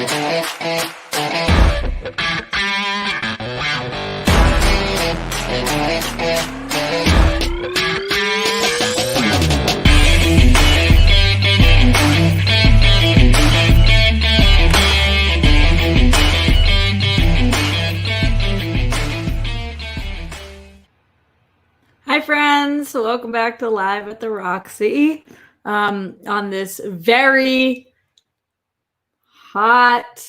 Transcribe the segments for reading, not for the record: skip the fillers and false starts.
Hi friends, welcome back to Live at the Roxy on this very hot,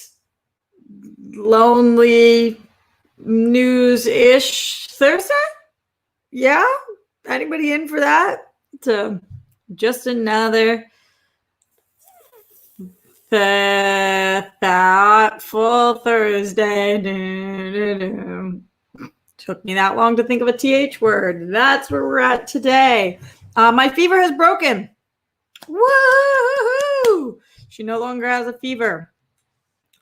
lonely, news-ish Thursday? Yeah? Anybody in for that? It's just another thoughtful Thursday. Took me that long to think of a TH word. That's where we're at today. My fever has broken. Woo! She no longer has a fever,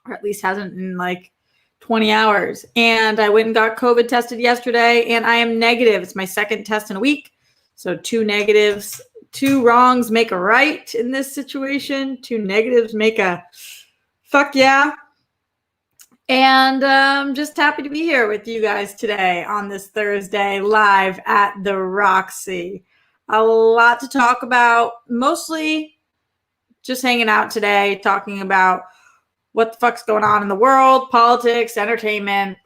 or at least hasn't in like 20 hours. And I went and got COVID tested yesterday, and I am negative. It's my second test in a week. So 2 negatives, 2 wrongs make a right in this situation. 2 negatives make a fuck yeah. And I'm just happy to be here with you guys today on this Thursday live at the Roxy. A lot to talk about, mostly just hanging out today, talking about what the fuck's going on in the world, politics, entertainment,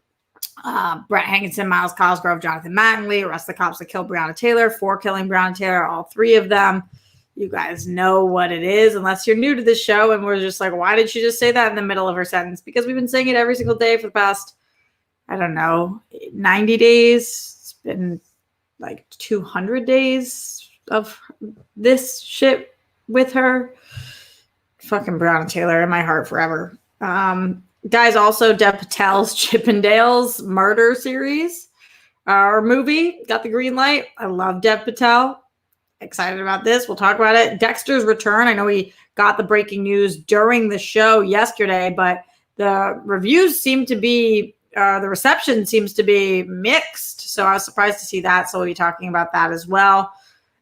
Brett Hankinson, Miles Cosgrove, Jonathan Mattingly, arrest the cops that killed Breonna Taylor, for killing Breonna Taylor, all 3 of them. You guys know what it is, unless you're new to this show and we're just like, why did she just say that in the middle of her sentence? Because we've been saying it every single day for the past, 90 days. It's been like 200 days of this shit with her. Fucking Breonna Taylor in my heart forever. Guys, also Dev Patel's Chippendales murder series or movie got the green light. I love Dev Patel. Excited about this. We'll talk about it. Dexter's return. I know we got the breaking news during the show yesterday, but the reviews seem to be, the reception seems to be mixed. So I was surprised to see that. So we'll be talking about that as well.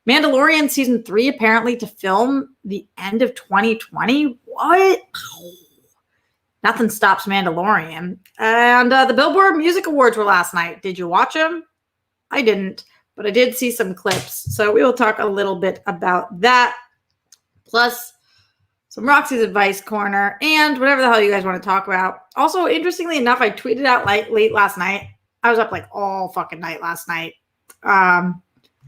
Mandalorian season 3 apparently to film the end of 2020. What? Nothing stops Mandalorian. And the Billboard Music Awards were last night. Did you watch them? I didn't. But I did see some clips. So we will talk a little bit about that. Plus some Roxy's Advice Corner and whatever the hell you guys want to talk about. Also, interestingly enough, I tweeted out late last night. I was up like all fucking night last night. I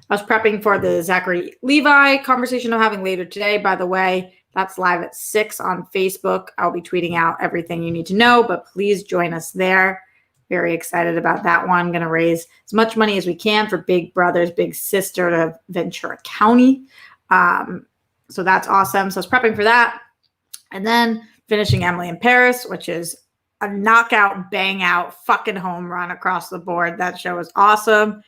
was prepping for the Zachary Levi conversation I'm having later today. By the way, that's live at 6 on Facebook. I'll be tweeting out everything you need to know, but please join us there. Very excited about that one. I'm going to raise as much money as we can for Big Brothers, Big Sister to Ventura County. So that's awesome. So I was prepping for that. And then finishing Emily in Paris, which is a knockout, bang out, fucking home run across the board. That show was awesome.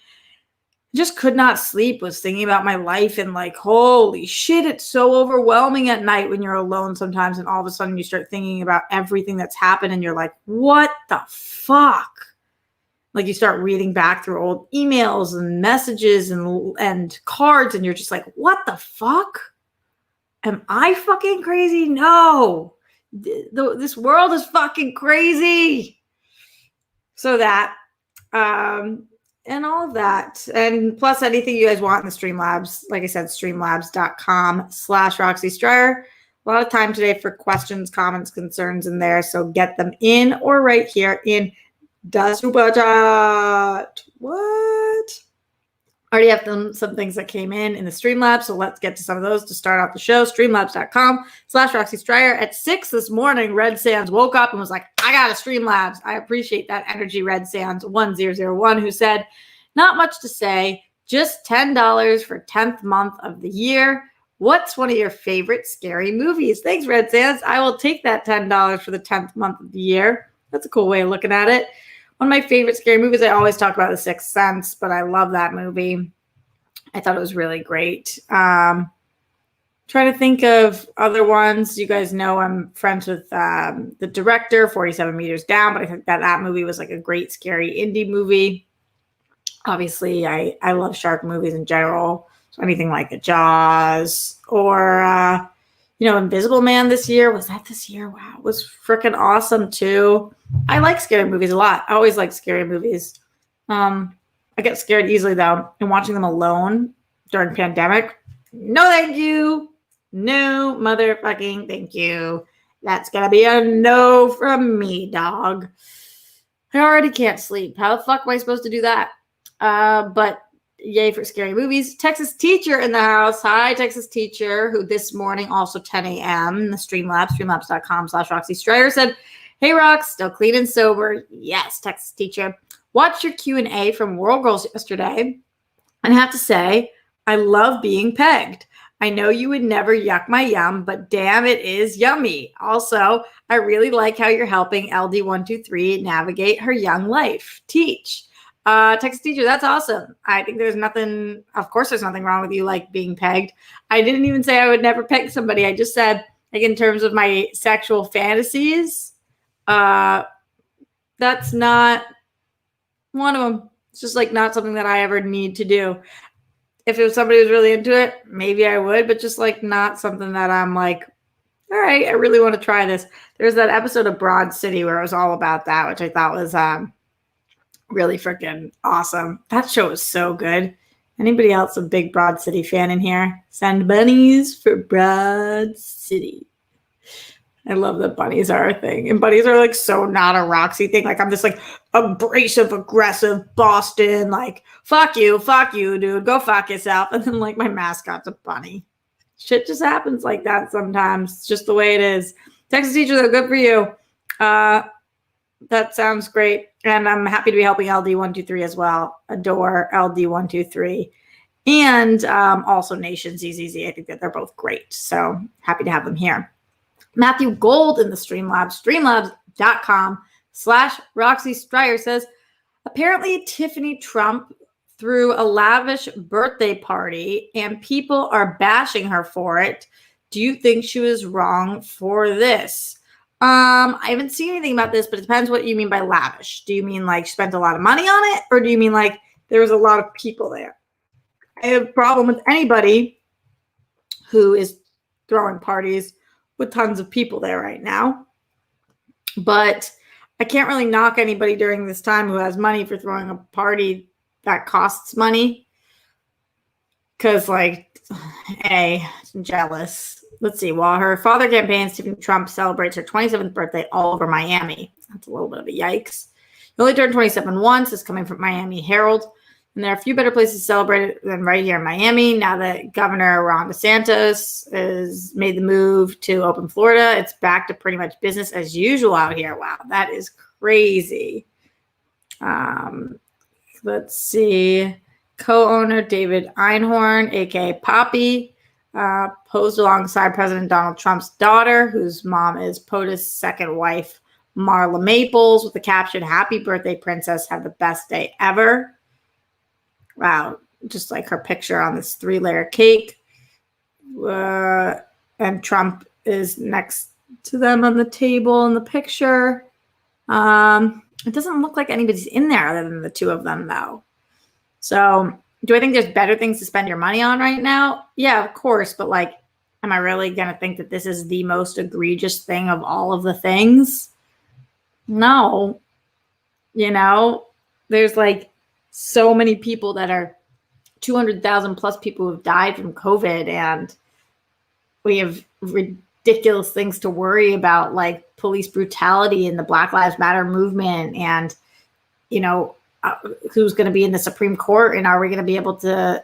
Just could not sleep, was thinking about my life and like, holy shit, it's so overwhelming at night when you're alone sometimes. And all of a sudden you start thinking about everything that's happened and you're like, what the fuck? Like you start reading back through old emails and messages and cards and you're just like, what the fuck? Am I fucking crazy? No. This world is fucking crazy. So that, and all of that. And plus anything you guys want in the Streamlabs. Like I said, streamlabs.com/Roxy Stryer. A lot of time today for questions, comments, concerns in there. So get them in or right here in the Super Chat. What? Already have some things that came in the Streamlabs. So let's get to some of those to start off the show. Streamlabs.com/Roxy Stryer. At 6 this morning, Red Sands woke up and was like, I got a Streamlabs. I appreciate that energy, Red Sands 1001, who said, not much to say, just $10 for 10th month of the year. What's one of your favorite scary movies? Thanks, Red Sands. I will take that $10 for the 10th month of the year. That's a cool way of looking at it. One of my favorite scary movies, I always talk about The Sixth Sense, but I love that movie. I thought it was really great. Trying to think of other ones. You guys know I'm friends with the director, 47 Meters Down, but I think that movie was like a great scary indie movie. Obviously, I love shark movies in general. So anything like a Jaws or Invisible Man this year. Was that this year? Wow. It was freaking awesome too. I like scary movies a lot. I always like scary movies. I get scared easily though. And watching them alone during pandemic, no thank you. No motherfucking thank you. That's going to be a no from me, dog. I already can't sleep. How the fuck am I supposed to do that? But yay for scary movies. Texas Teacher in the house. Hi, Texas Teacher, who this morning, also 10 a.m., the Streamlabs, streamlabs.com/Roxy Strider said, hey, Rox, still clean and sober. Yes, Texas Teacher. Watched your Q&A from World Girls yesterday and have to say, I love being pegged. I know you would never yuck my yum, but damn, it is yummy. Also, I really like how you're helping LD123 navigate her young life. Teach. Texas Teacher, that's awesome. I think there's nothing wrong with you like being pegged. I didn't even say I would never peg somebody. I just said, like, in terms of my sexual fantasies, that's not one of them. It's just like not something that I ever need to do. If it was somebody who's really into it, maybe I would, but just like not something that I'm like, all right, I really want to try this. There's that episode of Broad City where it was all about that, which I thought was really freaking awesome. That show was so good. Anybody else a big Broad City fan in here? Send bunnies for Broad City. I love that bunnies are a thing. And bunnies are like so not a Roxy thing. Like I'm just like abrasive, aggressive Boston, like fuck you, dude. Go fuck yourself. And then like my mascot's a bunny. Shit just happens like that sometimes. It's just the way it is. Texas Teacher, though, good for you. That sounds great. And I'm happy to be helping LD123 as well. Adore LD123. And also Nation ZZZ. I think that they're both great. So happy to have them here. Matthew Gold in the Streamlabs, streamlabs.com/Roxy Strider says, apparently Tiffany Trump threw a lavish birthday party and people are bashing her for it. Do you think she was wrong for this? I haven't seen anything about this, but it depends what you mean by lavish. Do you mean like she spent a lot of money on it? Or do you mean like there was a lot of people there? I have a problem with anybody who is throwing parties with tons of people there right now. But I can't really knock anybody during this time who has money for throwing a party that costs money. Because, like, I'm jealous. Let's see. While her father campaigns, Tiffany Trump celebrates her 27th birthday all over Miami. That's a little bit of a yikes. She only turned 27 once. This is coming from Miami Herald. And there are a few better places to celebrate it than right here in Miami. Now that Governor Ron DeSantis has made the move to open Florida, it's back to pretty much business as usual out here. Wow, that is crazy. Let's see. Co-owner David Einhorn, a.k.a. Poppy, posed alongside President Donald Trump's daughter, whose mom is POTUS' second wife, Marla Maples, with the caption, "Happy birthday, princess. Have the best day ever." Wow, just like her picture on this 3-layer cake. And Trump is next to them on the table in the picture. It doesn't look like anybody's in there other than the two of them, though. So do I think there's better things to spend your money on right now? Yeah, of course. But like, am I really going to think that this is the most egregious thing of all of the things? No. There's like so many people that are 200,000 plus people who have died from COVID, and we have ridiculous things to worry about, like police brutality and the Black Lives Matter movement, and who's going to be in the Supreme Court, and are we going to be able to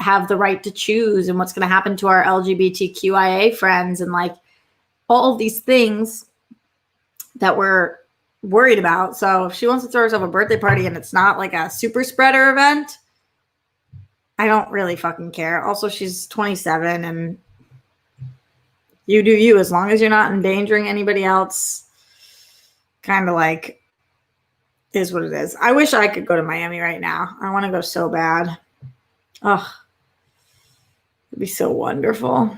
have the right to choose, and what's going to happen to our LGBTQIA friends, and like all of these things that we're worried about. So if she wants to throw herself a birthday party and it's not like a super spreader event, I don't really fucking care. Also, she's 27 and you do you, as long as you're not endangering anybody else. Kind of like is what it is. I wish I could go to Miami right now. I want to go so bad. Oh, it'd be so wonderful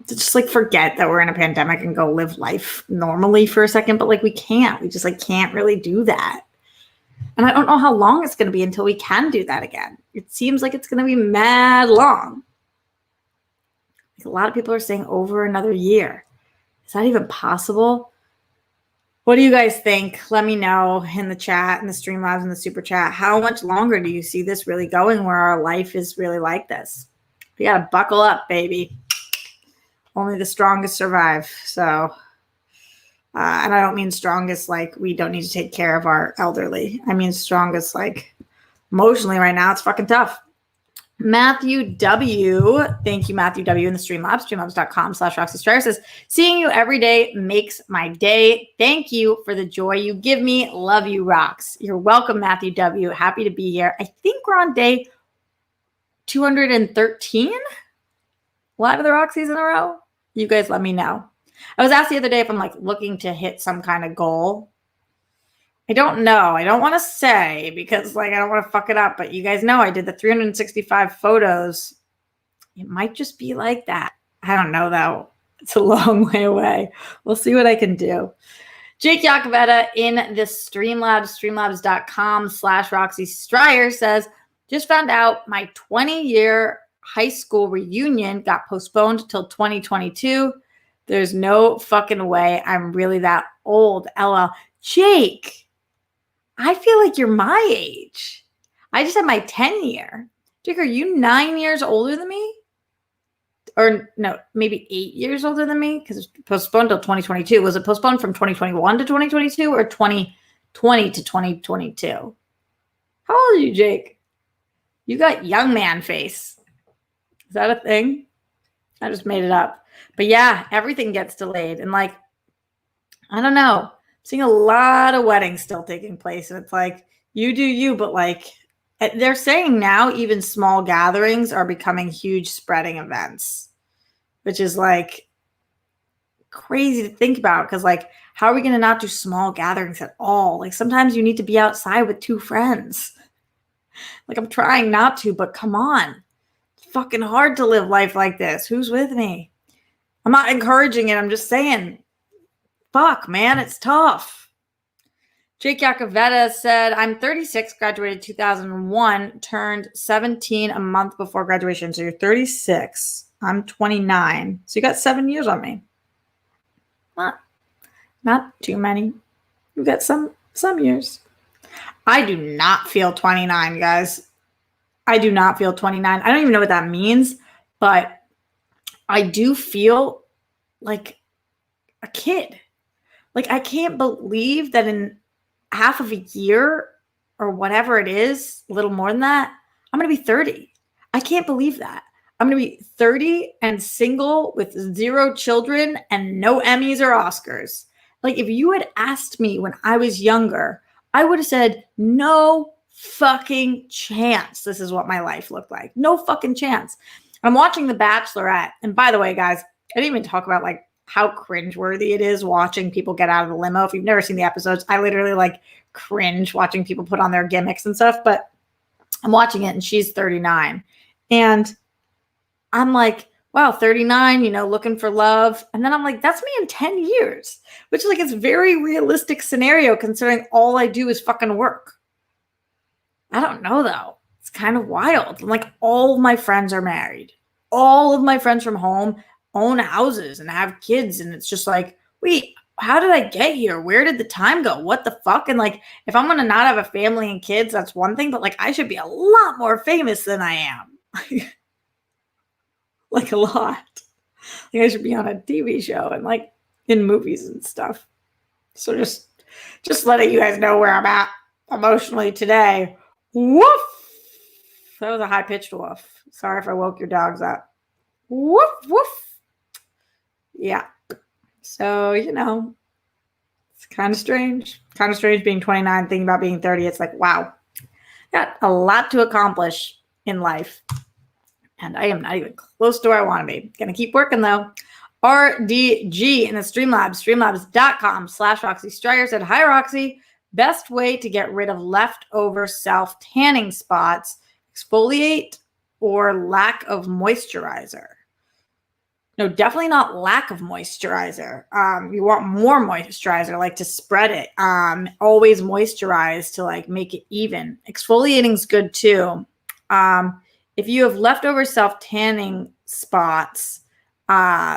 to just like forget that we're in a pandemic and go live life normally for a second. But like we can't. We just like can't really do that. And I don't know how long it's going to be until we can do that again. It seems like it's going to be mad long. A lot of people are saying over another year. Is that even possible? What do you guys think? Let me know in the chat, in the Streamlabs, in the super chat. How much longer do you see this really going where our life is really like this? We got to buckle up, baby. Only the strongest survive. So, and I don't mean strongest like we don't need to take care of our elderly. I mean strongest like emotionally right now. It's fucking tough. Matthew W. Thank you, Matthew W. in the Streamlabs. Streamlabs.com/Roxy Striar says, seeing you every day makes my day. Thank you for the joy you give me. Love you, Rox. You're welcome, Matthew W. Happy to be here. I think we're on day 213. Live of the Roxys in a row. You guys let me know. I was asked the other day if I'm like looking to hit some kind of goal. I don't know. I don't want to say because like I don't want to fuck it up, but you guys know I did the 365 photos. It might just be like that. I don't know though. It's a long way away. We'll see what I can do. Jake Yakavetta in the Streamlabs, streamlabs.com/Roxy Striar says, just found out my 20-year high school reunion got postponed till 2022. There's no fucking way I'm really that old. LL. Jake, I feel like you're my age. I just had my 10-year. Jake, are you 9 years older than me? Or no, maybe 8 years older than me? Because it's postponed till 2022. Was it postponed from 2021 to 2022 or 2020 to 2022? How old are you, Jake? You got young man face. Is that a thing? I just made it up. But yeah, everything gets delayed. And like, I don't know. I'm seeing a lot of weddings still taking place. And it's like, you do you, but like, they're saying now even small gatherings are becoming huge spreading events, which is like crazy to think about. Because like, how are we going to not do small gatherings at all? Like sometimes you need to be outside with two friends. Like I'm trying not to, but come on. It's fucking hard to live life like this. Who's with me? I'm not encouraging it. I'm just saying, fuck, man, it's tough. Jake Yakavetta said, I'm 36, graduated 2001, turned 17 a month before graduation. So you're 36. I'm 29. So you got 7 years on me. Not too many. You got some years. I do not feel 29, guys. I do not feel 29. I don't even know what that means, but I do feel like a kid. Like I can't believe that in half of a year or whatever it is, a little more than that, I'm going to be 30. I can't believe that. I'm going to be 30 and single with 0 children and no Emmys or Oscars. Like if you had asked me when I was younger, I would have said, no fucking chance. This is what my life looked like. No fucking chance. I'm watching The Bachelorette. And by the way, guys, I didn't even talk about like how cringeworthy it is watching people get out of the limo. If you've never seen the episodes, I literally like cringe watching people put on their gimmicks and stuff. But I'm watching it and she's 39. And I'm like, wow, 39, looking for love. And then I'm like, that's me in 10 years, which like is very realistic scenario considering all I do is fucking work. I don't know though. It's kind of wild. Like all of my friends are married. All of my friends from home own houses and have kids. And it's just like, wait, how did I get here? Where did the time go? What the fuck? And like, if I'm going to not have a family and kids, that's one thing. But like, I should be a lot more famous than I am. Like a lot. Like I should be on a TV show and like in movies and stuff. So just letting you guys know where I'm at emotionally today. Woof. That was a high-pitched woof. Sorry if I woke your dogs up. Woof, woof. Yeah. So, it's kind of strange. Kind of strange being 29, thinking about being 30. It's like, wow. Got a lot to accomplish in life. And I am not even close to where I want to be. Gonna keep working, though. RDG in the Streamlabs, streamlabs.com/Roxy Striar said, hi, Roxy. Best way to get rid of leftover self-tanning spots, exfoliate or lack of moisturizer? No, definitely not lack of moisturizer. You want more moisturizer, like to spread it. Always moisturize to like make it even. Exfoliating is good too. If you have leftover self-tanning spots,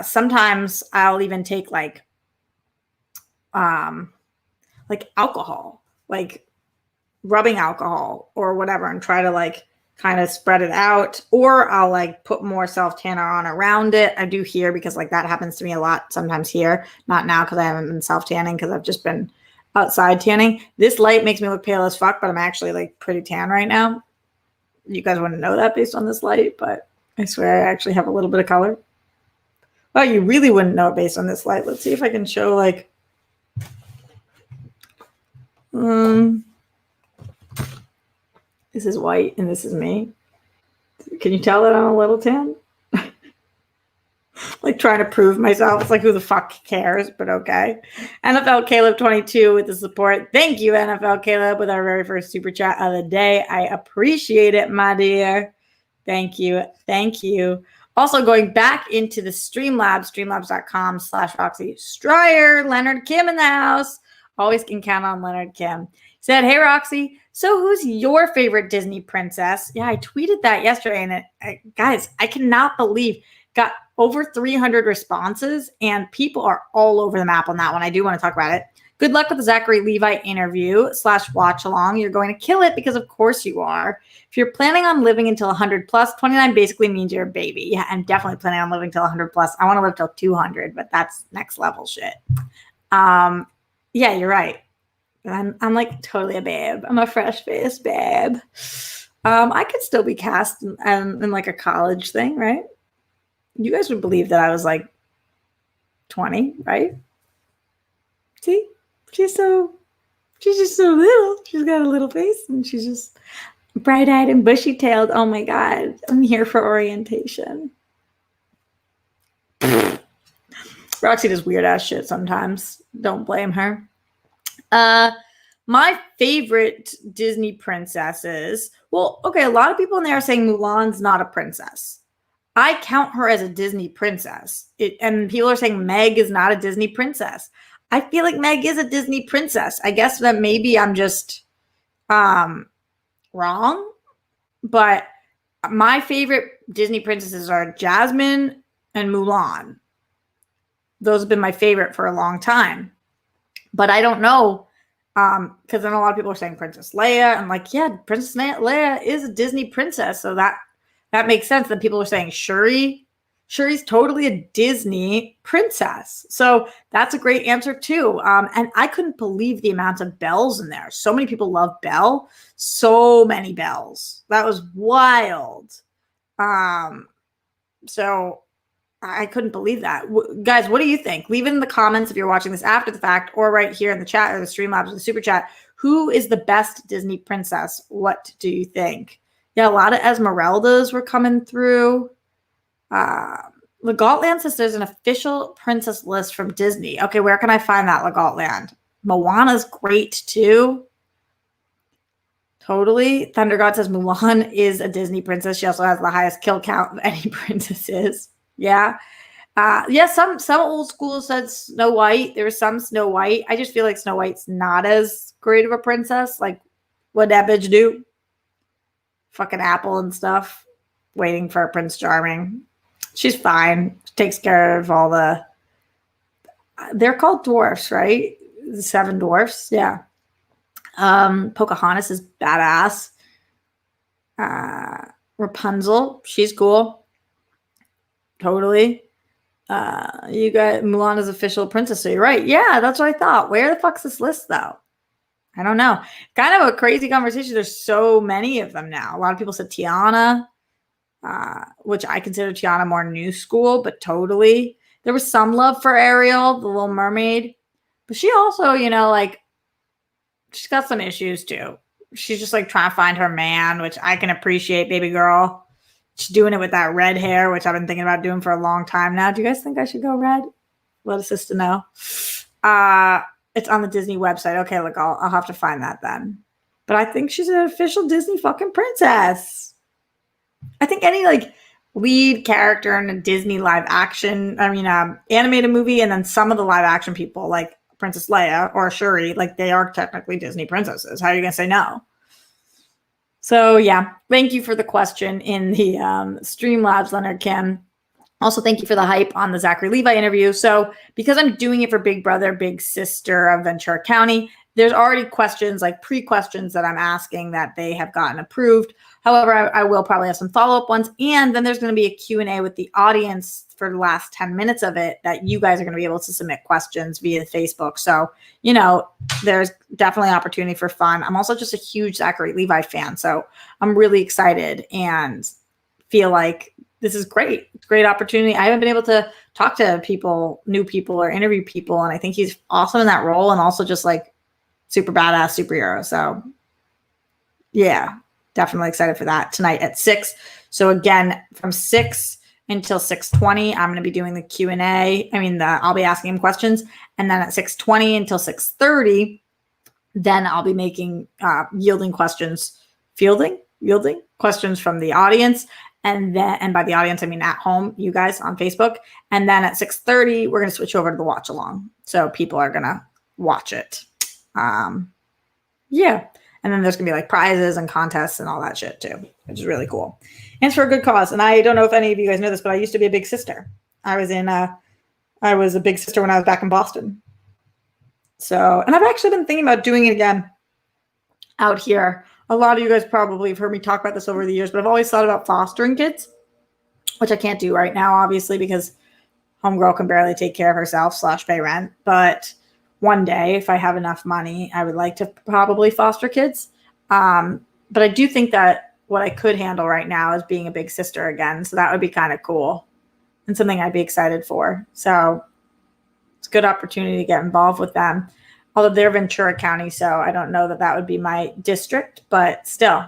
Sometimes I'll even take like alcohol, like rubbing alcohol or whatever, and try to like kind of spread it out, or I'll like put more self tanner on around it. I do here because like that happens to me a lot sometimes here, not now because I haven't been self tanning because I've just been outside tanning. This light makes me look pale as fuck, but I'm actually like pretty tan right now. You guys wouldn't know that based on this light, but I swear I actually have a little bit of color. Well, you really wouldn't know it based on this light. Let's see if I can show like this is white and this is me. Can you tell that I'm a little tan? Like trying to prove myself. It's like, who the fuck cares? But okay. NFL Caleb 22 with the support. Thank you, NFL Caleb, with our very first super chat of the day. I appreciate it, my dear. Thank you. Thank you. Also going back into the Streamlabs, streamlabs.com/Roxy Stryer. Leonard Kim in the house. Always can count on Leonard Kim. He said, hey, Roxy, so who's your favorite Disney princess? Yeah, I tweeted that yesterday. And guys, I cannot believe got over 300 responses, and people are all over the map on that one. I do want to talk about it. Good luck with the Zachary Levi interview / watch along. You're going to kill it because of course you are. If you're planning on living until 100 plus, 29 basically means you're a baby. Yeah, I'm definitely planning on living till 100 plus. I want to live till 200, but that's next level shit. Yeah, you're right. I'm like totally a babe. I'm a fresh faced babe. I could still be cast in like a college thing, right? You guys would believe that I was like 20, right? See, she's just so little. She's got a little face and she's just bright-eyed and bushy-tailed. Oh my God, I'm here for orientation. Roxy does weird ass shit sometimes. Don't blame her. My favorite Disney princesses. Well, okay, a lot of people in there are saying Mulan's not a princess. I count her as a Disney princess. And people are saying Meg is not a Disney princess. I feel like Meg is a Disney princess. I guess that maybe I'm just wrong. But my favorite Disney princesses are Jasmine and Mulan. Those have been my favorite for a long time. But I don't know. Because then a lot of people are saying Princess Leia. I'm like, yeah, Princess Leia is a Disney princess. So that makes sense. Then people are saying Shuri. Shuri's totally a Disney princess. So that's a great answer too. And I couldn't believe the amount of bells in there. So many people love Belle. So many bells. That was wild. So I couldn't believe that. Guys, what do you think? Leave it in the comments if you're watching this after the fact or right here in the chat or the Streamlabs or the super chat. Who is the best Disney princess? What do you think? Yeah, a lot of Esmeraldas were coming through. Legautland says there's an official princess list from Disney. Okay, where can I find that, Legautland? Moana's great too. Totally. Thunder God says Mulan is a Disney princess. She also has the highest kill count of any princesses. Yeah. Yeah, some old school said Snow White. There was some Snow White. I just feel like Snow White's not as great of a princess. Like, what'd that bitch do? Fucking apple and stuff. Waiting for Prince Charming. She's fine. She takes care of all the... They're called dwarfs, right? The 7 dwarfs. Yeah. Pocahontas is badass. Rapunzel. She's cool. Totally. You got Mulana's official princess. So you're right. Yeah, that's what I thought. Where the fuck's this list, though? I don't know. Kind of a crazy conversation. There's so many of them now. A lot of people said Tiana, which I consider Tiana more new school, but totally. There was some love for Ariel, the Little Mermaid. But she also, like, she's got some issues, too. She's just, like, trying to find her man, which I can appreciate, baby girl. She's doing it with that red hair, which I've been thinking about doing for a long time now. Do you guys think I should go red? Let us sister know. It's on the Disney website. Okay, look, I'll have to find that then. But I think she's an official Disney fucking princess. I think any like lead character in a Disney live action, animated movie, and then some of the live action people like Princess Leia or Shuri, like they are technically Disney princesses. How are you gonna say no? So yeah, thank you for the question in the Streamlabs, Leonard Kim. Also, thank you for the hype on the Zachary Levi interview. So because I'm doing it for Big Brother, Big Sister of Ventura County, there's already questions, like pre-questions that I'm asking that they have gotten approved. However, I will probably have some follow-up ones. And then there's going to be a Q&A with the audience for the last 10 minutes of it that you guys are going to be able to submit questions via Facebook. So, there's definitely opportunity for fun. I'm also just a huge Zachary Levi fan. So I'm really excited and feel like this is great. It's a great opportunity. I haven't been able to talk to people, new people, or interview people. And I think he's awesome in that role and also just like super badass superhero. So yeah, definitely excited for that tonight at 6. So again, from 6 until 6:20, I'm going to be doing the Q&A. I'll be asking him questions. And then at 6:20 until 6:30, then I'll be making, yielding questions from the audience. And by the audience, I mean at home, you guys on Facebook. And then at 6:30, we're going to switch over to the watch along. So people are going to watch it. Yeah. And then there's going to be like prizes and contests and all that shit too, which is really cool. And it's for a good cause. And I don't know if any of you guys know this, but I used to be a big sister. I was a big sister when I was back in Boston. So, and I've actually been thinking about doing it again out here. A lot of you guys probably have heard me talk about this over the years, but I've always thought about fostering kids, which I can't do right now, obviously, because homegirl can barely take care of herself / pay rent. But one day, if I have enough money, I would like to probably foster kids. But I do think that what I could handle right now is being a big sister again. So that would be kind of cool and something I'd be excited for. So it's a good opportunity to get involved with them. Although they're Ventura County, so I don't know that would be my district, but still.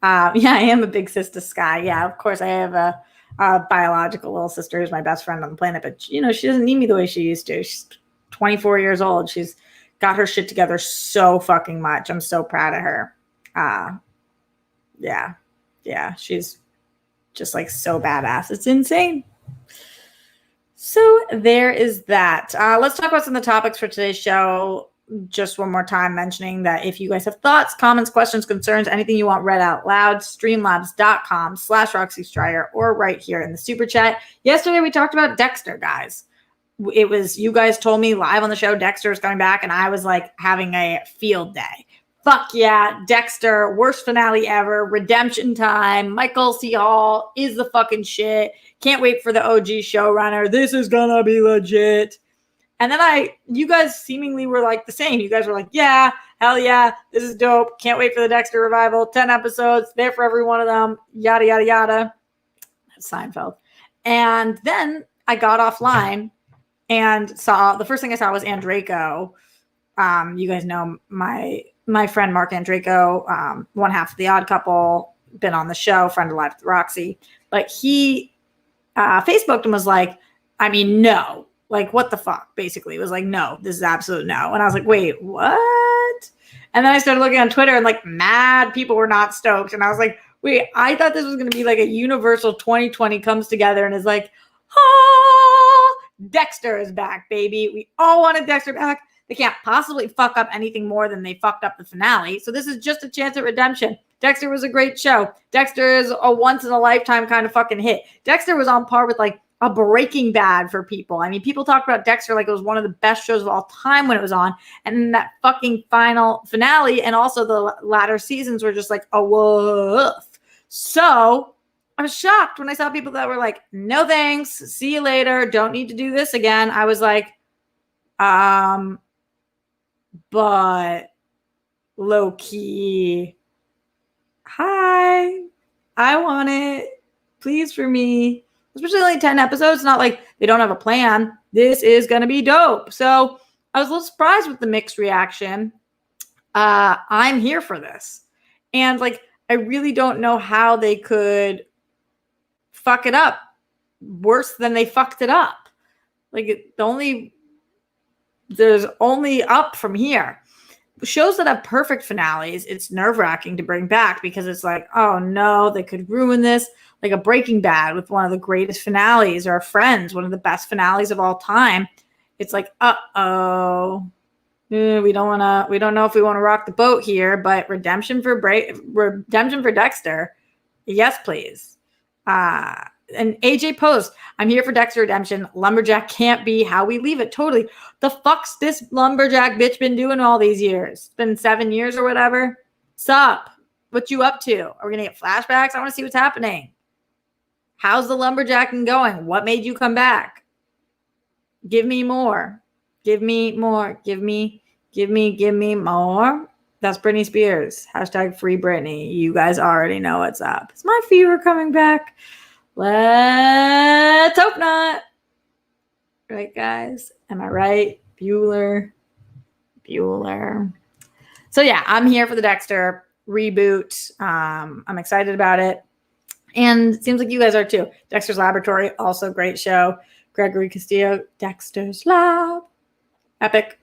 I am a big sister, Sky. Yeah, of course, I have a biological little sister who's my best friend on the planet, but, she doesn't need me the way she used to. She's 24 years old. She's got her shit together so fucking much. I'm so proud of her. Yeah, she's just like so badass. It's insane. So there is that. Let's talk about some of the topics for today's show. Just one more time mentioning that if you guys have thoughts, comments, questions, concerns, anything you want read out loud, streamlabs.com/Roxy Stryer or right here in the super chat. Yesterday we talked about Dexter, guys. It was, you guys told me live on the show Dexter is coming back, and I was like having a field day. Fuck yeah, Dexter, worst finale ever, redemption time, Michael C. Hall is the fucking shit. Can't wait for the OG showrunner. This is gonna be legit. And then you guys seemingly were like the same. You guys were like, yeah, hell yeah, this is dope. Can't wait for the Dexter revival. 10 episodes, there for every one of them, yada, yada, yada. That's Seinfeld. And then I got offline and saw, the first thing I saw was Andraco. You guys know my friend Mark Andraco, one half of The Odd Couple, been on the show, friend of Live with Roxy. But he Facebooked and was like, no. Like, what the fuck? Basically, it was like, no, this is absolute no. And I was like, wait, what? And then I started looking on Twitter and like mad people were not stoked. And I was like, wait, I thought this was going to be like a universal 2020 comes together and is like, Dexter is back, baby. We all wanted Dexter back. They can't possibly fuck up anything more than they fucked up the finale. So this is just a chance at redemption. Dexter was a great show. Dexter is a once in a lifetime kind of fucking hit. Dexter was on par with like a Breaking Bad for people. People talked about Dexter like it was one of the best shows of all time when it was on. And then that fucking finale and also the latter seasons were just like a woof. So I was shocked when I saw people that were like, no thanks, see you later, don't need to do this again. I was like, but low key, hi, I want it, please, for me. Especially only 10 episodes. Not like they don't have a plan. This is going to be dope. So I was a little surprised with the mixed reaction. I'm here for this. And like, I really don't know how they could fuck it up worse than they fucked it up. Like there's only up from here. Shows that have perfect finales, it's nerve-wracking to bring back because it's like, oh no, they could ruin this. Like a Breaking Bad with one of the greatest finales, or Friends, one of the best finales of all time. It's like, we don't know if we want to rock the boat here, but redemption for Dexter, yes, please. and AJ Post, I'm here for Dexter Redemption. Lumberjack can't be how we leave it. Totally. The fuck's this lumberjack bitch been doing all these years? It's been 7 years or whatever. Sup? What you up to? Are we going to get flashbacks? I want to see what's happening. How's the lumberjacking going? What made you come back? Give me more. Give me more. Give me more. That's Britney Spears. Hashtag free Britney. You guys already know what's up. Is my fever coming back? Let's hope not. Right, guys? Am I right? Bueller. So yeah, I'm here for the Dexter reboot. I'm excited about it. And it seems like you guys are too. Dexter's Laboratory, also great show. Gregory Castillo, Dexter's Lab. Epic.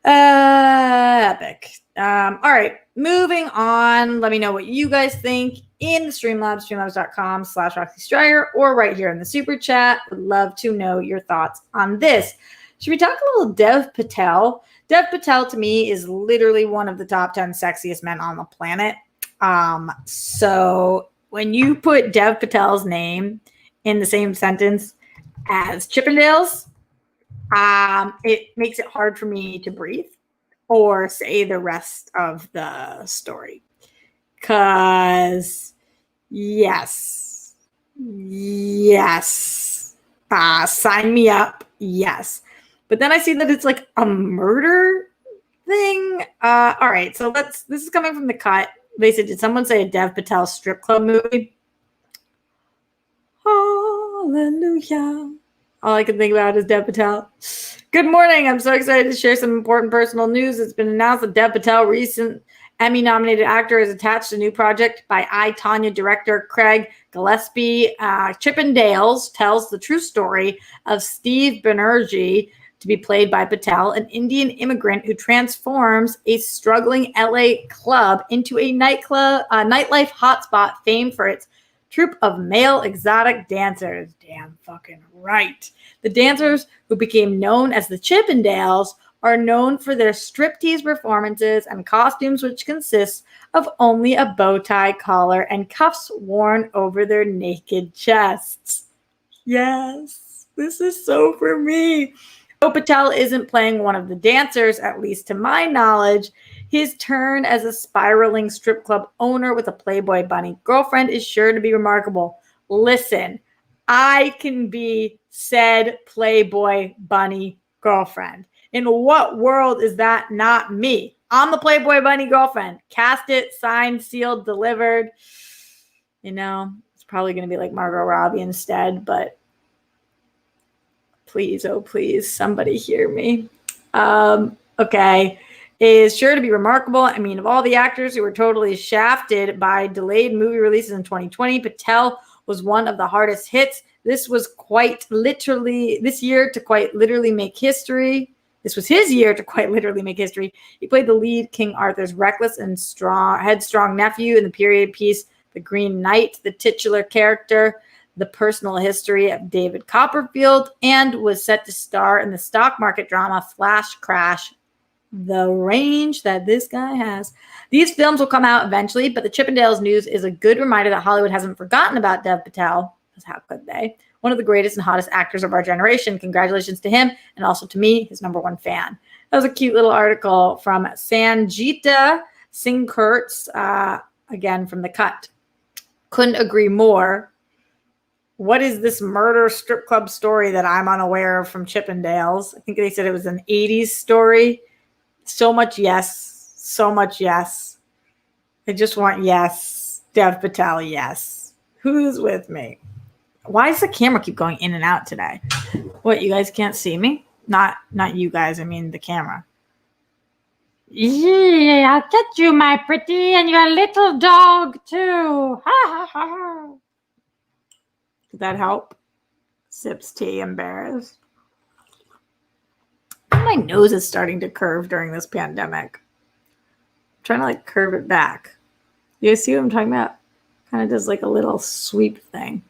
Epic. All right, moving on. Let me know what you guys think in the Streamlabs, streamlabs.com/Roxy Stryer, or right here in the super chat. Would love to know your thoughts on this. Should we talk a little Dev Patel? Dev Patel to me is literally one of the top 10 sexiest men on the planet. So when you put Dev Patel's name in the same sentence as Chippendales, it makes it hard for me to breathe or say the rest of the story. Because, yes, sign me up, yes. But then I see that it's like a murder thing. All right, so this is coming from The Cut. They said, did someone say a Dev Patel strip club movie? Hallelujah. All I can think about is Dev Patel. Good morning. I'm so excited to share some important personal news. It's been announced that Dev Patel, recent Emmy-nominated actor, is attached to a new project by I, Tonya director Craig Gillespie. Chippendales tells the true story of Steve Banerjee, to be played by Patel, an Indian immigrant who transforms a struggling LA club into a nightlife hotspot famed for its troupe of male exotic dancers. Damn fucking right. The dancers, who became known as the Chippendales, are known for their striptease performances and costumes, which consist of only a bow tie collar and cuffs worn over their naked chests. Yes, this is so for me. Though Patel isn't playing one of the dancers, at least to my knowledge, his turn as a spiraling strip club owner with a Playboy bunny girlfriend is sure to be remarkable. Listen, I can be said Playboy bunny girlfriend. In what world is that not me? I'm the Playboy bunny girlfriend. Cast it, signed, sealed, delivered. You know, it's probably going to be like Margot Robbie instead, but please, oh please, somebody hear me. Okay. Is sure to be remarkable. I mean, of all the actors who were totally shafted by delayed movie releases in 2020, Patel was one of the hardest hits. This was this year to quite literally make history. This was his year to quite literally make history. He played the lead, King Arthur's reckless and headstrong nephew in the period piece, The Green Knight, the titular character, the personal history of David Copperfield, and was set to star in the stock market drama Flash Crash. The range that this guy has. These films will come out eventually, but the Chippendales news is a good reminder that Hollywood hasn't forgotten about Dev Patel, because how could they? One of the greatest and hottest actors of our generation. Congratulations to him, and also to me, his number one fan. That was a cute little article from Sanjita Singh Kurtz, again from The Cut. Couldn't agree more. What is this murder strip club story that I'm unaware of from Chippendales? I think they said it was an 80s story. So much yes. So much yes. I just want yes. Dev Patel, yes. Who's with me? Why does the camera keep going in and out today? What, you guys can't see me? Not you guys, I mean the camera. Yeah, I'll get you, my pretty, and your little dog too. Ha ha ha ha. Did that help? Sips tea, embarrassed. My nose is starting to curve during this pandemic. I'm trying to like curve it back. You guys see what I'm talking about? Kind of does like a little sweep thing.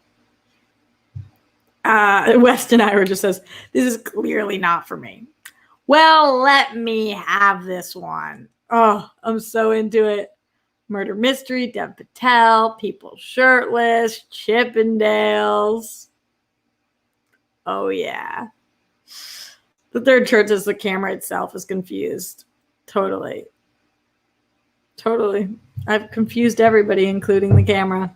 Weston Ira just says, this is clearly not for me. Well, let me have this one. Oh, I'm so into it. Murder Mystery, Dev Patel, People Shirtless, Chippendales. Oh, yeah. The third church is the camera itself is confused. Totally. I've confused everybody, including the camera.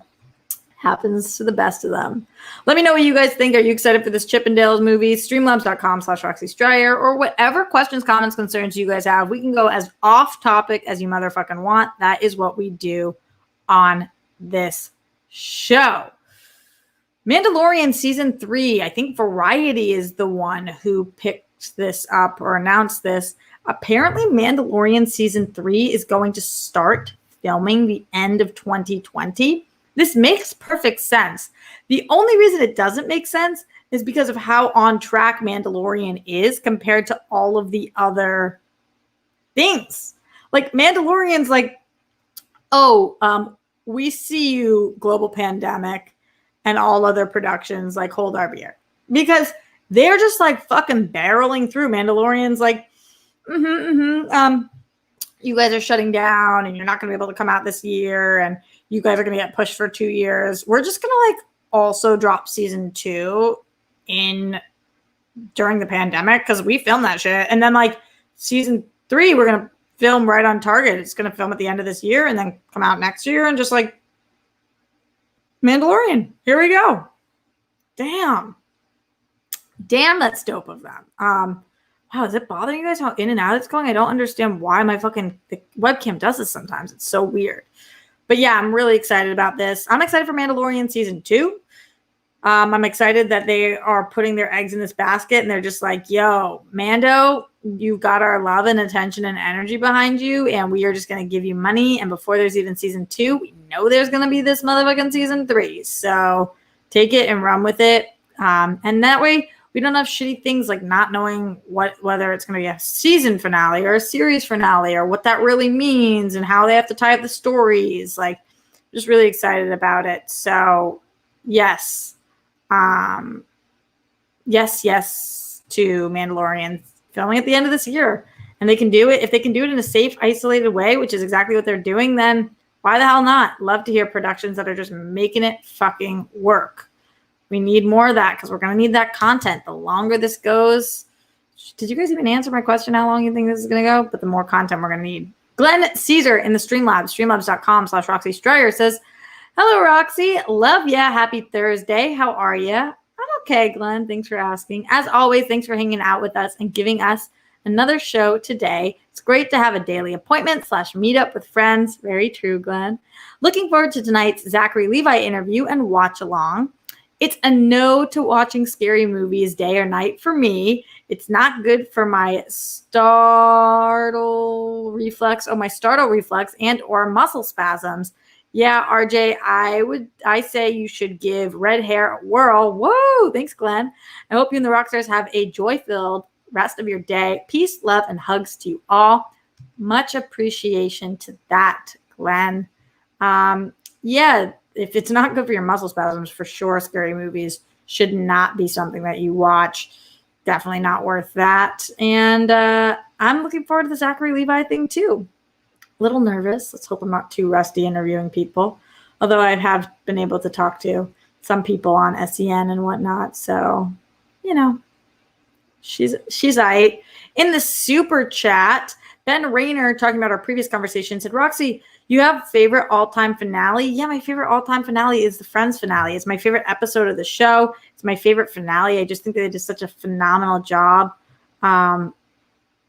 Happens to the best of them. Let me know what you guys think. Are you excited for this Chippendales movie? Streamlabs.com/Roxy Stryer, or whatever questions, comments, concerns you guys have. We can go as off topic as you motherfucking want. That is what we do on this show. Mandalorian season 3. I think Variety is the one who picked this up or announced this. Apparently, Mandalorian season 3 is going to start filming the end of 2020. This makes perfect sense. The only reason it doesn't make sense is because of how on track Mandalorian is compared to all of the other things. Like Mandalorian's like, we see you, global pandemic, and all other productions, like, hold our beer. Because they're just like fucking barreling through. Mandalorian's like, you guys are shutting down and you're not going to be able to come out this year and you guys are going to get pushed for 2 years. We're just going to like also drop season 2 during the pandemic because we filmed that shit. And then like season 3, we're going to film right on target. It's going to film at the end of this year and then come out next year and just like Mandalorian. Here we go. Damn, that's dope of them. Wow, is it bothering you guys how in and out it's going? I don't understand why the webcam does this sometimes. It's so weird. But yeah, I'm really excited about this. I'm excited for Mandalorian season 2. I'm excited that they are putting their eggs in this basket and they're just like, yo, Mando, you got our love and attention and energy behind you, and we are just going to give you money. And before there's even season 2, we know there's going to be this motherfucking season 3. So take it and run with it. And that way we don't have shitty things like not knowing whether it's going to be a season finale or a series finale or what that really means and how they have to tie up the stories. Like, just really excited about it. So yes. Yes to Mandalorian filming at the end of this year. And they can do it. If they can do it in a safe, isolated way, which is exactly what they're doing, then why the hell not? Love to hear productions that are just making it fucking work. We need more of that because we're going to need that content. The longer this goes, did you guys even answer my question how long you think this is going to go? But the more content we're going to need. Glenn Caesar in the Streamlabs, streamlabs.com/Roxy Stryer says, hello, Roxy. Love ya. Happy Thursday. How are ya? I'm okay, Glenn. Thanks for asking. As always, thanks for hanging out with us and giving us another show today. It's great to have a daily appointment / meetup with friends. Very true, Glenn. Looking forward to tonight's Zachary Levi interview and watch along. It's a no to watching scary movies day or night for me. It's not good for my startle reflex and or muscle spasms. Yeah, RJ, I say you should give red hair a whirl. Whoa, thanks, Glenn. I hope you and the Rockstars have a joy-filled rest of your day. Peace, love, and hugs to you all. Much appreciation to that, Glenn. Yeah, if it's not good for your muscle spasms, for sure, scary movies should not be something that you watch. Definitely not worth that. And I'm looking forward to the Zachary Levi thing, too. A little nervous. Let's hope I'm not too rusty interviewing people. Although I have been able to talk to some people on SEN and whatnot. So, you know, she's all right. In the super chat, Ben Rayner, talking about our previous conversation, said, Roxy, you have favorite all-time finale? Yeah, my favorite all-time finale is the Friends finale. It's my favorite episode of the show. It's my favorite finale. I just think they did such a phenomenal job. You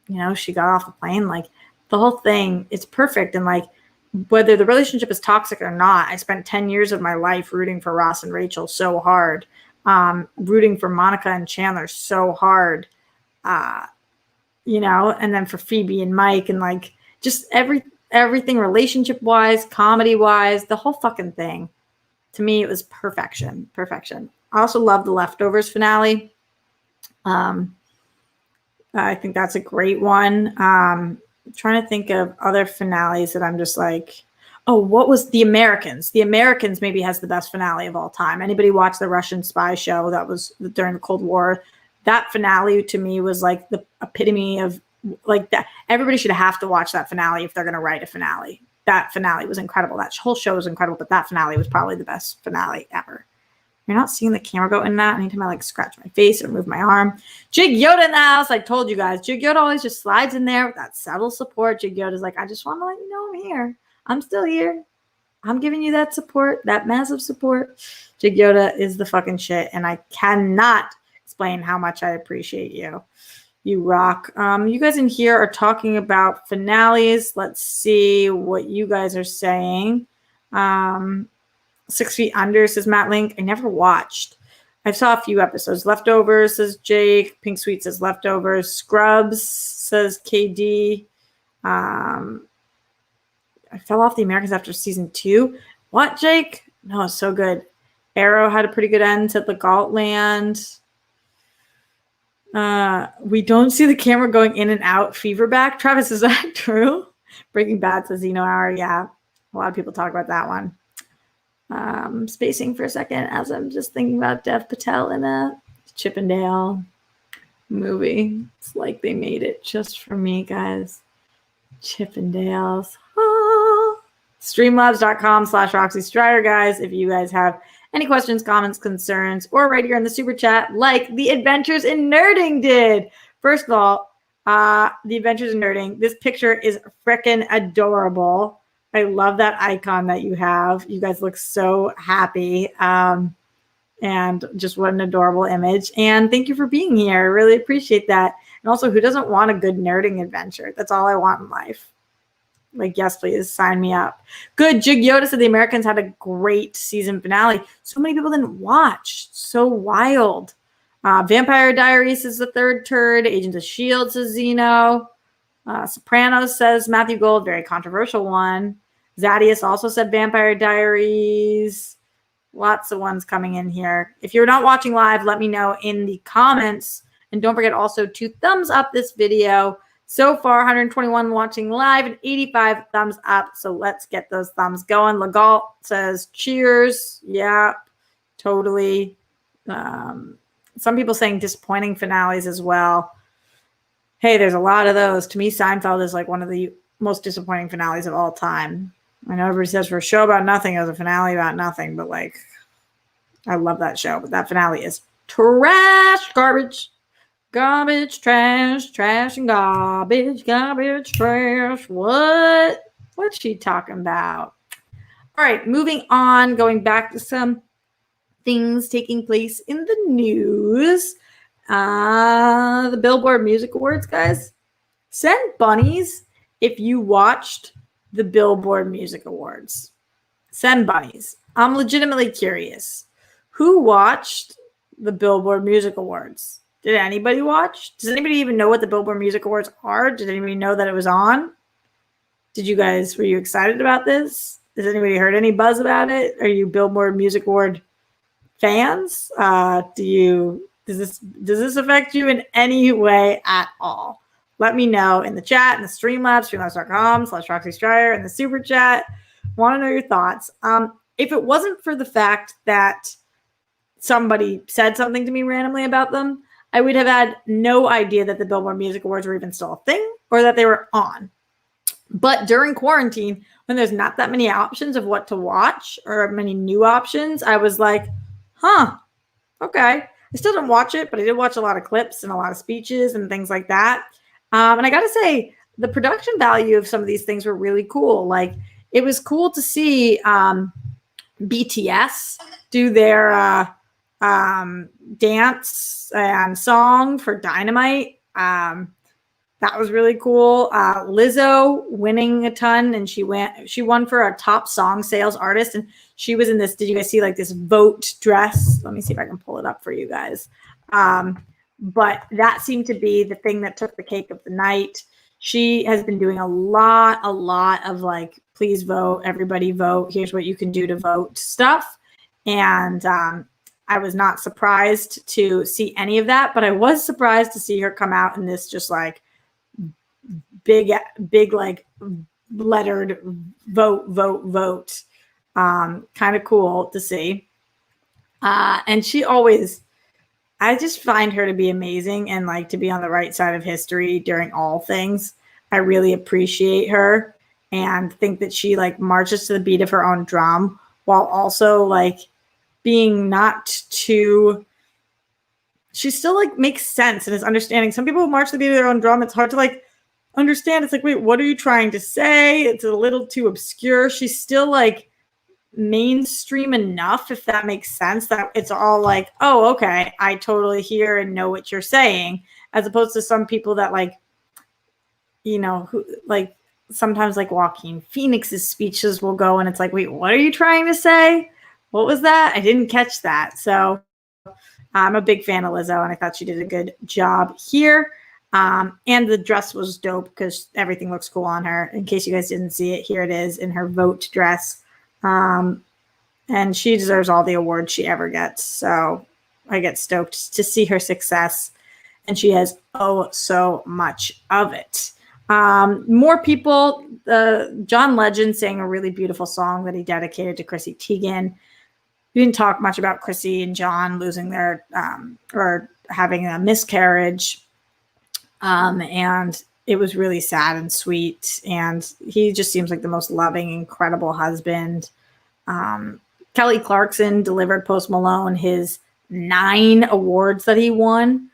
know, she got off the plane, like, the whole thing is perfect. And like, whether the relationship is toxic or not, I spent 10 years of my life rooting for Ross and Rachel so hard, rooting for Monica and Chandler so hard, you know, and then for Phoebe and Mike, and like just everything relationship wise, comedy wise, the whole fucking thing. To me, it was perfection. I also love the Leftovers finale. I think that's a great one. I'm trying to think of other finales that I'm just like, oh, what was The Americans? The Americans maybe has the best finale of all time. Anybody watch the Russian spy show that was during the Cold War? That finale to me was like the epitome of like that. Everybody should have to watch that finale if they're going to write a finale. that finale was incredible. That whole show was incredible, but that finale was probably the best finale ever. You're not seeing the camera go in that. Anytime I like scratch my face or move my arm. Jig Yoda in the house. I told you guys. Jig Yoda always just slides in there with that subtle support. Jig Yoda's like, I just want to let you know I'm here. I'm still here. I'm giving you that support, that massive support. Jig Yoda is the fucking shit, and I cannot explain how much I appreciate you. You rock. You guys in here are talking about finales. Let's see what you guys are saying. 6 Feet Under, says Matt Link. I never watched. I saw a few episodes. Leftovers, says Jake. Pink Sweet says Leftovers. Scrubs, says KD. I fell off the Americans after season 2. What, Jake? No, it's so good. Arrow had a pretty good end, said Legaltland. We don't see the camera going in and out. Feverback. Travis, is that true? Breaking Bad says Zeno Hour. Yeah, a lot of people talk about that one. Spacing for a second as I'm just thinking about Dev Patel in a Chippendale movie. It's like they made it just for me, guys. Chippendales. Streamlabs.com/Roxy Strider, guys. If you guys have any questions, comments, concerns, or right here in the super chat, like the Adventures in Nerding did. First of all, the Adventures in Nerding, this picture is freaking adorable. I love that icon that you have. You guys look so happy. And just what an adorable image. And thank you for being here. I really appreciate that. And also, who doesn't want a good nerding adventure? That's all I want in life. Like, yes, please sign me up. Good. Jig Yoda said the Americans had a great season finale. So many people didn't watch. So wild. Vampire Diaries is the third turd. Agents of S.H.I.E.L.D. says Zeno. Sopranos says Matthew Gold. Very controversial one. Zadius also said Vampire Diaries. Lots of ones coming in here. If you're not watching live, let me know in the comments. And don't forget also to thumbs up this video. So far, 121 watching live and 85 thumbs up. So let's get those thumbs going. Legalt says cheers. Yeah, totally. Some people saying disappointing finales as well. Hey, there's a lot of those. To me, Seinfeld is like one of the most disappointing finales of all time. I know everybody says for a show about nothing, it was a finale about nothing, but like, I love that show. But that finale is trash, garbage. Garbage, trash, trash, and garbage, garbage, trash. What? What's she talking about? All right, moving on, going back to some things taking place in the news. The Billboard Music Awards, guys. Send bunnies if you watched the Billboard Music Awards. Send bunnies. I'm legitimately curious. Who watched the Billboard Music Awards? Did anybody watch? Does anybody even know what the Billboard Music Awards are? Did anybody know that it was on? Were you excited about this? Has anybody heard any buzz about it? Are you Billboard Music Award fans? Does this affect you in any way at all? Let me know in the chat, in the Streamlabs, streamlabs.com/Roxy Strider, in the super chat. Want to know your thoughts. If it wasn't for the fact that somebody said something to me randomly about them, I would have had no idea that the Billboard Music Awards were even still a thing or that they were on. But during quarantine, when there's not that many options of what to watch or many new options, I was like, okay. I still didn't watch it, but I did watch a lot of clips and a lot of speeches and things like that. And I got to say, the production value of some of these things were really cool. Like, it was cool to see BTS do their dance and song for Dynamite. That was really cool. Lizzo winning a ton, and she won for a top song sales artist, and she was in this. Did you guys see like this Vote dress? Let me see if I can pull it up for you guys. But that seemed to be the thing that took the cake of the night. She has been doing a lot of like, please vote, everybody vote. Here's what you can do to vote stuff. And I was not surprised to see any of that, but I was surprised to see her come out in this just like big like lettered vote. Kind of cool to see. And she always, I just find her to be amazing and like to be on the right side of history during all things. I really appreciate her. and think that she like marches to the beat of her own drum while also like being not too, she still like makes sense and is understanding. Some people march to the beat of their own drum. It's hard to like understand. It's like, wait, what are you trying to say? It's a little too obscure. She's still like mainstream enough, if that makes sense, that it's all like, oh, okay, I totally hear and know what you're saying, as opposed to some people that like, you know, who like sometimes like Joaquin Phoenix's speeches will go and it's like, wait, what are you trying to say? What was that? I didn't catch that. So I'm a big fan of Lizzo, and I thought she did a good job here. And the dress was dope because everything looks cool on her. In case you guys didn't see it, here it is in her Vote dress. And she deserves all the awards she ever gets. So I get stoked to see her success. And she has so much of it. More people, John Legend sang a really beautiful song that he dedicated to Chrissy Teigen. We didn't talk much about Chrissy and John losing their or having a miscarriage. And it was really sad and sweet. And he just seems like the most loving, incredible husband. Kelly Clarkson delivered Post Malone his 9 awards that he won.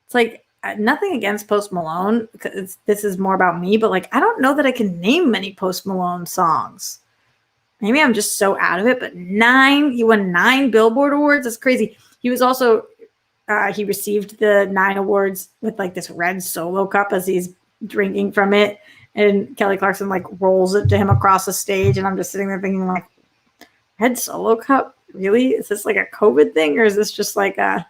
It's like, nothing against Post Malone, because this is more about me, but like, I don't know that I can name many Post Malone songs. Maybe I'm just so out of it, but 9, he won 9 Billboard awards. That's crazy. He was also, he received the 9 awards with like this red Solo cup as he's drinking from it. And Kelly Clarkson like rolls it to him across the stage. And I'm just sitting there thinking like, red Solo cup? Really? Is this like a COVID thing? Or is this just like a,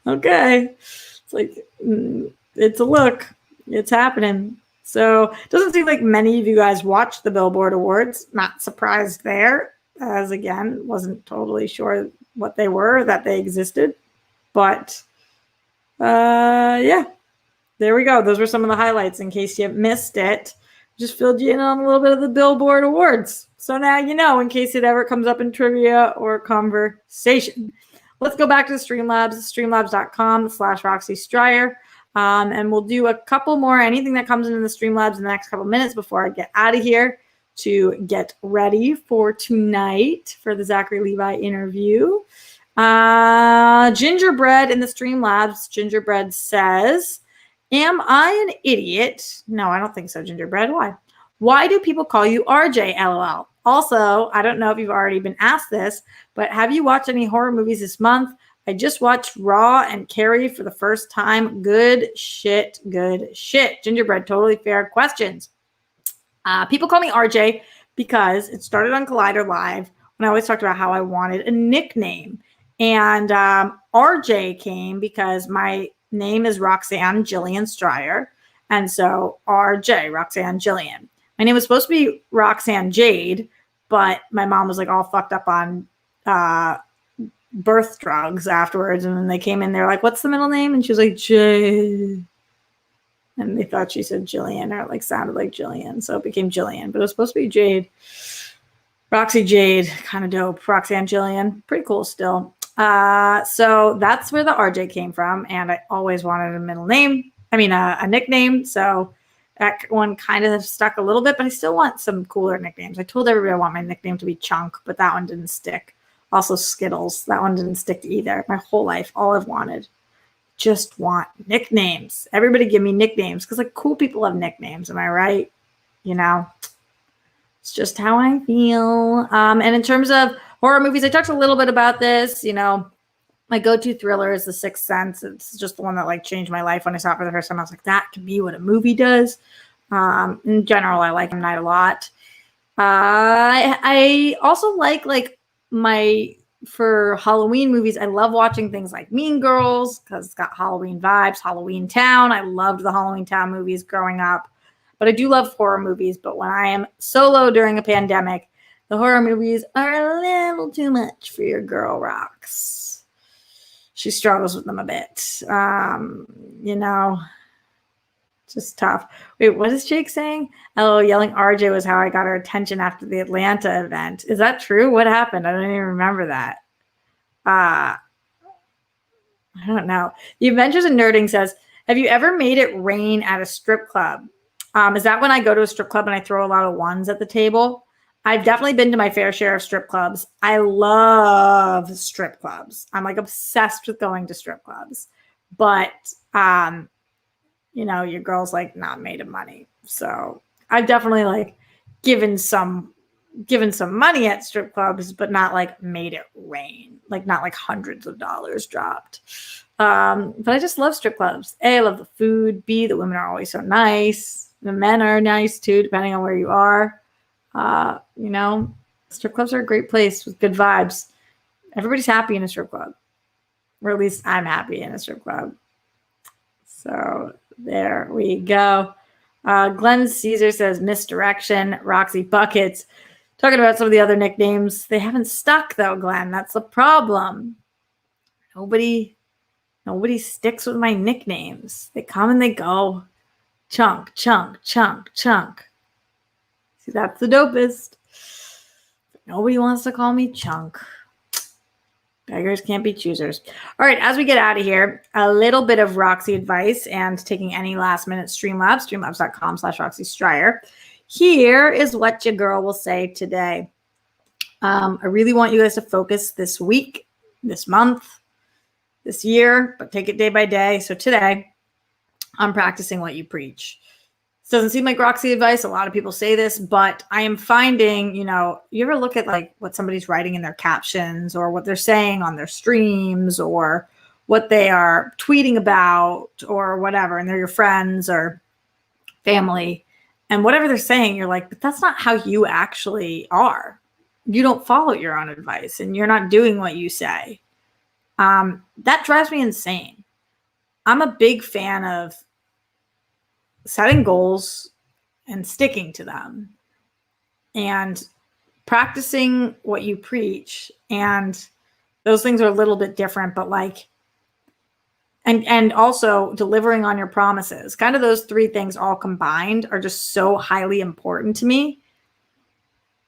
okay. It's like, it's a look. It's happening. So it doesn't seem like many of you guys watched the Billboard Awards. Not surprised there, as again, wasn't totally sure what they were, that they existed. But yeah, there we go. Those were some of the highlights in case you missed it. Just filled you in on a little bit of the Billboard Awards. So now you know in case it ever comes up in trivia or conversation. Let's go back to the Streamlabs, streamlabs.com/Roxy Stryer. And we'll do a couple more, anything that comes into the Streamlabs in the next couple minutes before I get out of here to get ready for tonight for the Zachary Levi interview. Gingerbread in the Streamlabs. Gingerbread says, am I an idiot? No, I don't think so, Gingerbread. Why? Why do people call you RJ, LOL? Also, I don't know if you've already been asked this, but have you watched any horror movies this month? I just watched Raw and Carrie for the first time. Good shit, good shit. Gingerbread, totally fair questions. People call me RJ because it started on Collider Live when I always talked about how I wanted a nickname. And RJ came because my name is Roxanne Jillian Stryer. And so RJ, Roxanne Jillian. My name was supposed to be Roxanne Jade, but my mom was like all fucked up on birth drugs afterwards. And then they came in, they're like, what's the middle name? And she was like, Jade. And they thought she said Jillian, or it like sounded like Jillian. So it became Jillian, but it was supposed to be Jade. Roxy Jade, kind of dope. Roxanne Jillian, pretty cool still. So that's where the RJ came from. And I always wanted a middle name. I mean, a nickname. So that one kind of stuck a little bit, but I still want some cooler nicknames. I told everybody I want my nickname to be Chunk, but that one didn't stick. Also Skittles. That one didn't stick either. My whole life, all I've wanted. Just want nicknames. Everybody give me nicknames because like cool people have nicknames. Am I right? You know, it's just how I feel. And in terms of horror movies, I talked a little bit about this. You know, my go-to thriller is The Sixth Sense. It's just the one that like changed my life when I saw it for the first time. I was like, that can be what a movie does. In general, I like M. Night a lot. I also like for Halloween movies, I love watching things like Mean Girls because it's got Halloween vibes. Halloween Town. I loved the Halloween Town movies growing up. But I do love horror movies. But when I am solo during a pandemic, the horror movies are a little too much for your girl Rox. She struggles with them a bit. You know, just tough. Wait, what is Jake saying? Oh, yelling RJ was how I got her attention after the Atlanta event. Is that true? What happened? I don't even remember that. I don't know. The Adventures in Nerding says, have you ever made it rain at a strip club? Is that when I go to a strip club and I throw a lot of ones at the table? I've definitely been to my fair share of strip clubs. I love strip clubs. I'm like obsessed with going to strip clubs. But, your girl's like not made of money. So I've definitely like given some money at strip clubs, but not like made it rain, like not like hundreds of dollars dropped. But I just love strip clubs. A, I love the food. B, the women are always so nice. The men are nice too, depending on where you are. Strip clubs are a great place with good vibes. Everybody's happy in a strip club, or at least I'm happy in a strip club. So there we go. Glenn Caesar says misdirection. Roxy Buckets. Talking about some of the other nicknames. They haven't stuck though, Glenn. That's the problem. Nobody sticks with my nicknames. They come and they go. Chunk, chunk, chunk, chunk. See, that's the dopest. Nobody wants to call me Chunk. Beggars can't be choosers. All right, as we get out of here, a little bit of Roxy advice and taking any last minute Streamlabs, streamlabs.com/Roxy Stryer. Here is what your girl will say today. I really want you guys to focus this week, this month, this year, but take it day by day. So today, I'm practicing what you preach. It doesn't seem like Roxy advice. A lot of people say this, but I am finding, you ever look at like what somebody's writing in their captions or what they're saying on their streams or what they are tweeting about or whatever, and they're your friends or family, and whatever they're saying, you're like, but that's not how you actually are. You don't follow your own advice and you're not doing what you say. That drives me insane. I'm a big fan of setting goals and sticking to them and practicing what you preach. And those things are a little bit different, but like, and also delivering on your promises. Kind of those three things all combined are just so highly important to me.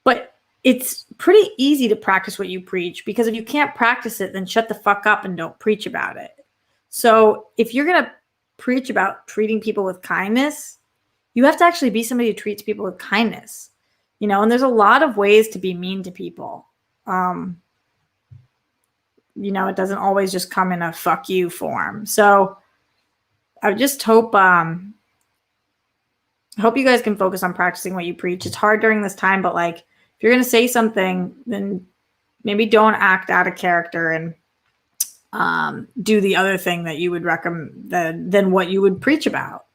But it's pretty easy to practice what you preach, because if you can't practice it, then shut the fuck up and don't preach about it. So if you're going to preach about treating people with kindness, you have to actually be somebody who treats people with kindness, and there's a lot of ways to be mean to people. It doesn't always just come in a fuck you form. So I just hope you guys can focus on practicing what you preach. It's hard during this time, but like, if you're going to say something, then maybe don't act out of character and do the other thing that you would recommend than what you would preach about.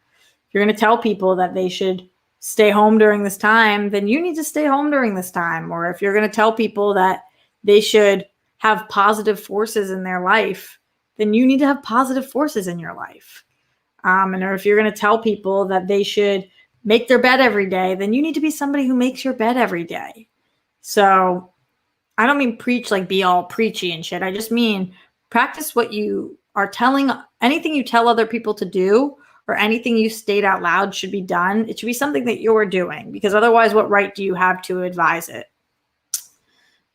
If you're going to tell people that they should stay home during this time, then you need to stay home during this time. Or if you're going to tell people that they should have positive forces in their life, then you need to have positive forces in your life. Or if you're going to tell people that they should make their bed every day, then you need to be somebody who makes your bed every day. So I don't mean preach like be all preachy and shit. I just mean practice what you are telling. Anything you tell other people to do or anything you state out loud should be done. It should be something that you're doing, because otherwise what right do you have to advise it?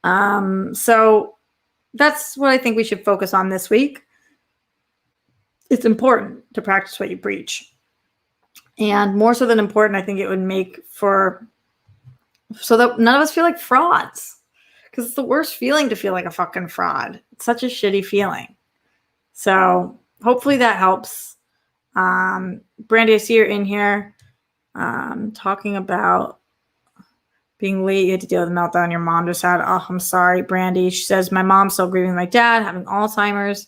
So that's what I think we should focus on this week. It's important to practice what you preach. And more so than important, I think it would make so that none of us feel like frauds. Because it's the worst feeling to feel like a fucking fraud. It's such a shitty feeling. So hopefully that helps. Brandy, I see you're in here talking about being late. You had to deal with the meltdown your mom just had. Oh, I'm sorry, Brandy. She says, my mom's still grieving my dad, having Alzheimer's.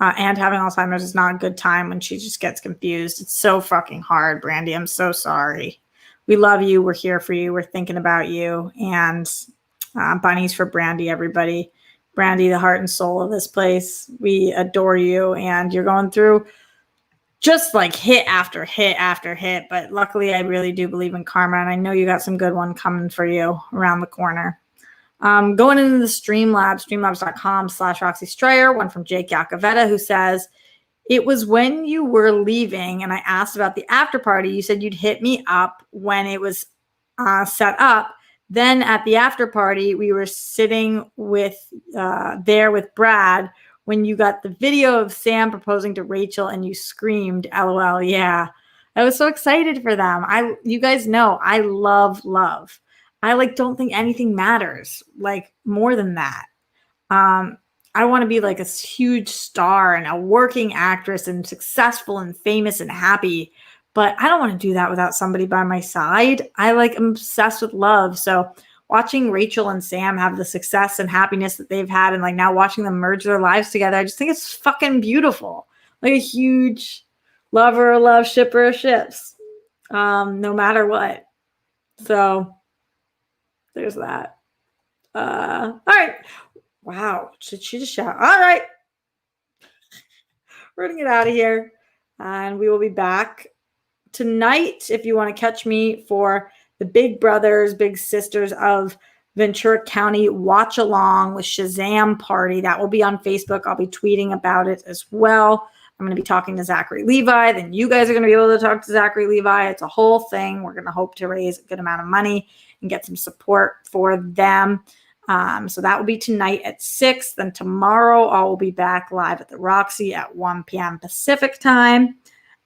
And having Alzheimer's is not a good time when she just gets confused. It's so fucking hard, Brandy. I'm so sorry. We love you. We're here for you. We're thinking about you. And bunnies for Brandy, everybody. Brandy, the heart and soul of this place. We adore you. And you're going through just like hit after hit after hit. But luckily, I really do believe in karma. And I know you got some good one coming for you around the corner. Going into the Streamlabs, streamlabs.com/Roxy Stryer, one from Jake Yacovetta, who says, it was when you were leaving and I asked about the after party. You said you'd hit me up when it was set up. Then at the after party, we were sitting there with Brad when you got the video of Sam proposing to Rachel and you screamed, LOL, yeah. I was so excited for them. You guys know I love love. I like don't think anything matters like more than that. Um, I want to be like a huge star and a working actress and successful and famous and happy, but I don't want to do that without somebody by my side. I like am obsessed with love. So watching Rachel and Sam have the success and happiness that they've had and like now watching them merge their lives together, I just think it's fucking beautiful. Like a huge lover, love, shipper of ships. No matter what. So there's that. All right. Wow. Should she just shout? All right. We're going to get out of here. And we will be back tonight if you want to catch me for the Big Brothers, Big Sisters of Ventura County watch along with Shazam party. That will be on Facebook. I'll be tweeting about it as well. I'm going to be talking to Zachary Levi. Then you guys are going to be able to talk to Zachary Levi. It's a whole thing. We're going to hope to raise a good amount of money and get some support for them. So that will be tonight at 6. Then tomorrow I will be back live at the Roxy at 1 p.m. Pacific time.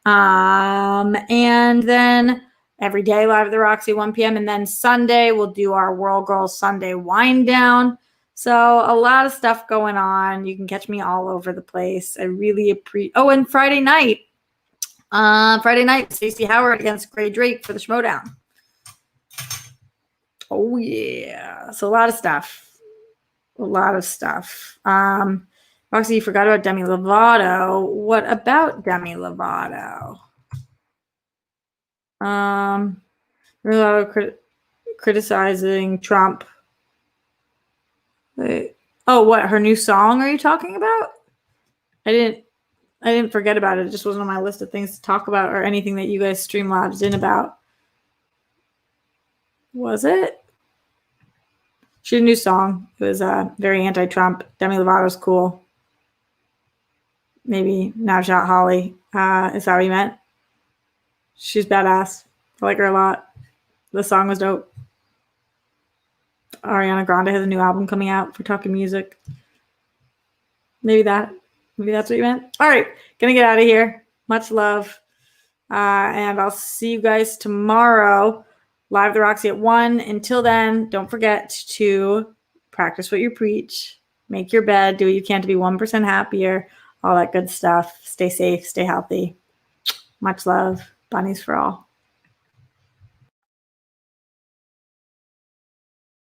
And then every day live at the Roxy 1 p.m. And then Sunday we'll do our World Girls Sunday wind down. So a lot of stuff going on. You can catch me all over the place. I really appreciate. Oh, and Friday night, Stacey Howard against Gray Drake for the Schmodown. Oh yeah, so a lot of stuff. Roxy, you forgot about Demi Lovato. What about Demi Lovato? Criticizing Trump. Wait. Oh, what? Her new song are you talking about? I didn't forget about it. It just wasn't on my list of things to talk about or anything that you guys Streamlabs in about. Was it? She had a new song. It was very anti-Trump. Demi Lovato's cool. Maybe Now Shot Holly. Is that what you meant? She's badass. I like her a lot. The song was dope. Ariana Grande has a new album coming out for talking music. Maybe that's what you meant. All right. Gonna get out of here. Much love. And I'll see you guys tomorrow. Live at the Roxy at 1. Until then, don't forget to practice what you preach. Make your bed. Do what you can to be 1% happier. All that good stuff. Stay safe. Stay healthy. Much love. Bunnies for all.